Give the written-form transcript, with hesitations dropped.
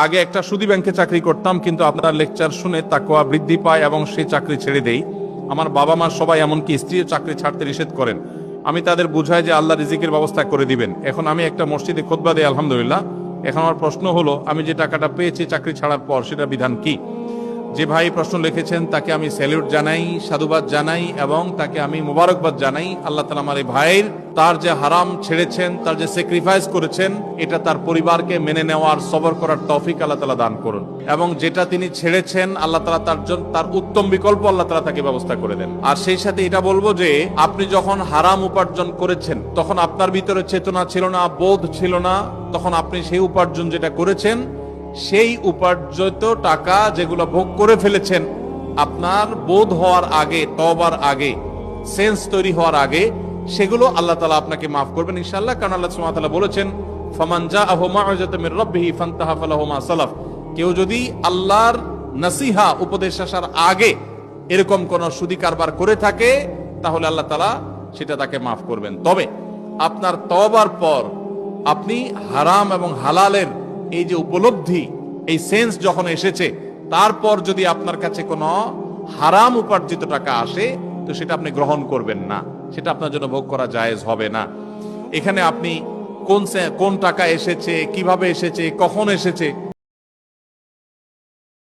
আগে একটা সুদী ব্যাংকে চাকরি করতাম, কিন্তু আপনার লেকচার শুনে তাকওয়া বৃদ্ধি পায় এবং সেই চাকরি ছেড়ে দেই। আমার বাবা মা সবাই, এমনকি স্ত্রীও চাকরি ছাড়তে নিষেধ করেন। আমি তাদের বুঝাই যে আল্লাহ রিজিকের ব্যবস্থা করে দিবেন। এখন আমি একটা মসজিদে খুতবা দেই, আলহামদুলিল্লাহ। এখন আমার প্রশ্ন হলো, আমি যে টাকাটা পেয়েছি চাকরি ছাড়ার পর, সেটা বিধান কি? যে ভাই প্রশ্ন লিখেছেন তাকে আমি স্যালিউট জানাই, সাধুবাদ জানাই এবং তাকে আমি মুবারকবাদ জানাই। আল্লাহ তাআলা আমার এই ভাইয়ের, তার যে হারাম ছেড়েছেন, তার যে স্যাক্রিফাইস করেছেন, এটা তার পরিবারকে মেনে নেওয়ার, সবর করার তৌফিক আল্লাহ তাআলা দান করুন। এবং যেটা তিনি ছেড়েছেন, আল্লাহ তাআলা তার জন্য তার উত্তম বিকল্প আল্লাহ তাআলা তাকে ব্যবস্থা করে দেন। আর সেই সাথে এটা বলবো যে আপনি যখন হারাম উপার্জন করেছেন, তখন আপনার ভিতরে চেতনা ছিল না, বোধ ছিল না। তখন আপনি সেই উপার্জন যেটা করেছেন, সেই উপার্জিত টাকা যেগুলো ভোগ করে ফেলেছেন, আপনার বোধ হওয়ার আগে, তওবার আগে, সেন্স তৈরি হওয়ার আগে, সেগুলো আল্লাহ তাআলা আপনাকে মাফ করবেন ইনশাআল্লাহ। কারণ আল্লাহ সুবহানাহু ওয়া তাআলা বলেছেন, ফামান জাআহু মাউযাতুম মির রাব্বিহি ফান্তাহা ফালাহু মা সালাফ। কেউ যদি আল্লাহর নসিহা, উপদেশ আসার আগে এরকম কোন সুদী কারবার করে থাকে, তাহলে আল্লাহ তাআলা সেটা তাকে মাফ করবেন। তবে আপনার তওবার পর আপনি হারাম এবং হালালের এই যে উপলব্ধি, এই সেন্স যখন এসেছে, তারপর যদি আপনার কাছে কোনো হারাম উপার্জিত টাকা আসে, তো সেটা আপনি গ্রহণ করবেন না, সেটা আপনার জন্য ভোগ করা জায়েজ হবে না। এখানে আপনি কোন টাকা এসেছে, কিভাবে এসেছে, কখন এসেছে,